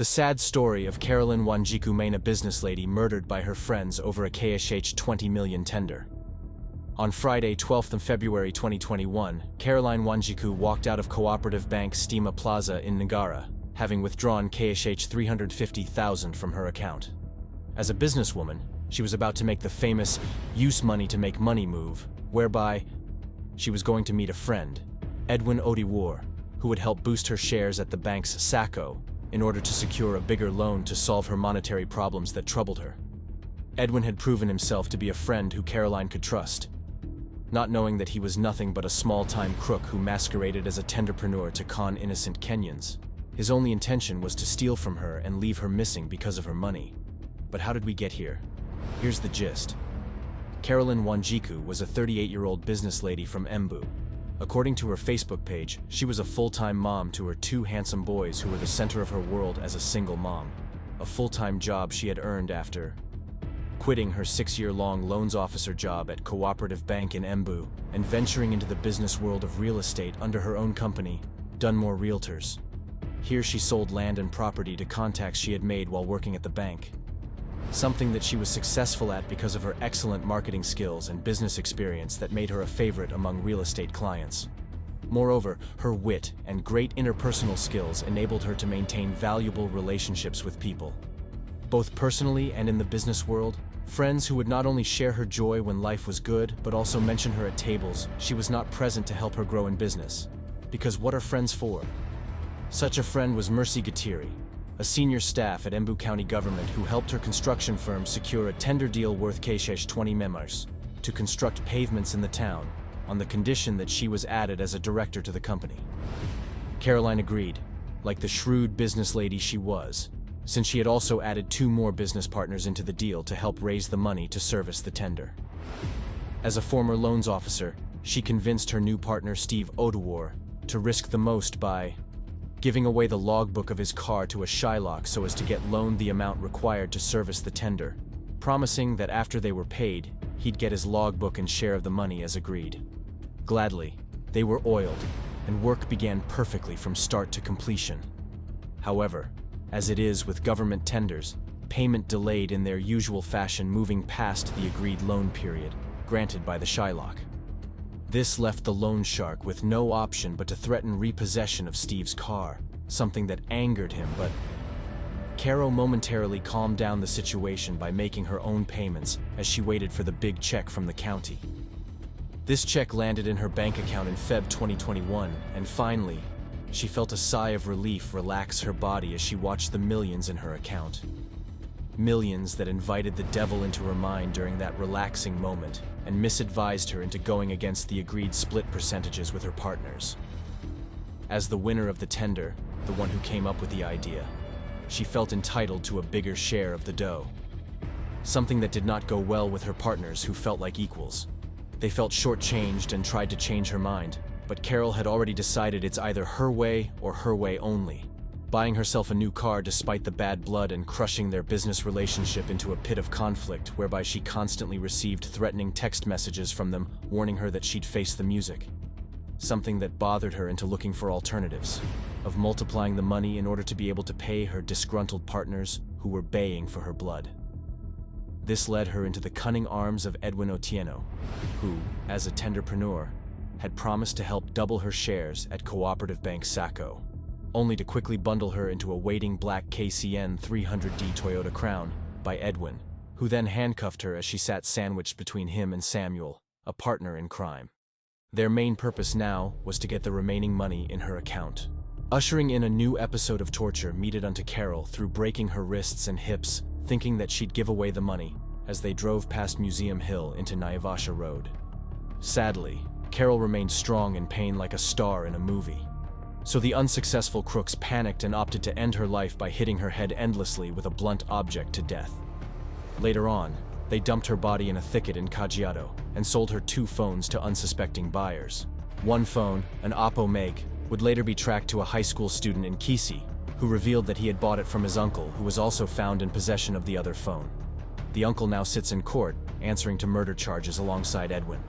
The sad story of Carolyn Wanjiku Maina, business lady murdered by her friends over a KSH 20 million tender. On Friday, 12th of February 2021, Carolyn Wanjiku walked out of Cooperative Bank Stima Plaza in Nagara, having withdrawn KSH 350,000 from her account. As a businesswoman, she was about to make the famous use money to make money move, whereby she was going to meet a friend, Edwin Odiwar, who would help boost her shares at the bank's SACCO in order to secure a bigger loan to solve her monetary problems that troubled her. Edwin had proven himself to be a friend who Caroline could trust, not knowing that he was nothing but a small-time crook who masqueraded as a tenderpreneur to con innocent Kenyans. His only intention was to steal from her and leave her missing because of her money. But how did we get here? Here's the gist. Carolyn Wanjiku was a 38-year-old business lady from Embu. According to her Facebook page, she was a full-time mom to her two handsome boys who were the center of her world as a single mom, a full-time job she had earned after quitting her 6-year-long loans officer job at Cooperative Bank in Embu and venturing into the business world of real estate under her own company, Dunmore Realtors. Here she sold land and property to contacts she had made while working at the bank, something that she was successful at because of her excellent marketing skills and business experience that made her a favorite among real estate clients. Moreover, her wit and great interpersonal skills enabled her to maintain valuable relationships with people, both personally and in the business world. Friends who would not only share her joy when life was good, but also mention her at tables she was not present to help her grow in business. Because what are friends for? Such a friend was Mercy Gatiri, a senior staff at Embu County government who helped her construction firm secure a tender deal worth KSH 20 memars to construct pavements in the town, on the condition that she was added as a director to the company. Caroline agreed, like the shrewd business lady she was, since she had also added 2 more business partners into the deal to help raise the money to service the tender. As a former loans officer, she convinced her new partner Steve Odiwar to risk the most by giving away the logbook of his car to a Shylock so as to get loaned the amount required to service the tender, promising that after they were paid, he'd get his logbook and share of the money as agreed. Gladly, they were oiled, and work began perfectly from start to completion. However, as it is with government tenders, payment delayed in their usual fashion, moving past the agreed loan period granted by the Shylock. This left the loan shark with no option but to threaten repossession of Steve's car, something that angered him, but Caro momentarily calmed down the situation by making her own payments as she waited for the big check from the county. This check landed in her bank account in Feb 2021, and finally, she felt a sigh of relief relax her body as she watched the millions in her account. Millions that invited the devil into her mind during that relaxing moment and misadvised her into going against the agreed split percentages with her partners. As the winner of the tender, the one who came up with the idea, she felt entitled to a bigger share of the dough. Something that did not go well with her partners who felt like equals. They felt shortchanged and tried to change her mind, but Carol had already decided it's either her way or her way only, buying herself a new car despite the bad blood and crushing their business relationship into a pit of conflict whereby she constantly received threatening text messages from them warning her that she'd face the music. Something that bothered her into looking for alternatives, of multiplying the money in order to be able to pay her disgruntled partners who were baying for her blood. This led her into the cunning arms of Edwin Otieno, who, as a tenderpreneur, had promised to help double her shares at Cooperative Bank SACCO, only to quickly bundle her into a waiting black KCN 300D Toyota Crown by Edwin, who then handcuffed her as she sat sandwiched between him and Samuel, a partner in crime. Their main purpose now was to get the remaining money in her account, ushering in a new episode of torture meted unto Carol through breaking her wrists and hips, thinking that she'd give away the money as they drove past Museum Hill into Naivasha Road. Sadly, Carol remained strong in pain like a star in a movie. So the unsuccessful crooks panicked and opted to end her life by hitting her head endlessly with a blunt object to death. Later on, they dumped her body in a thicket in Kajiado and sold her 2 phones to unsuspecting buyers. One phone, an Oppo make, would later be tracked to a high school student in Kisi, who revealed that he had bought it from his uncle, who was also found in possession of the other phone. The uncle now sits in court, answering to murder charges alongside Edwin.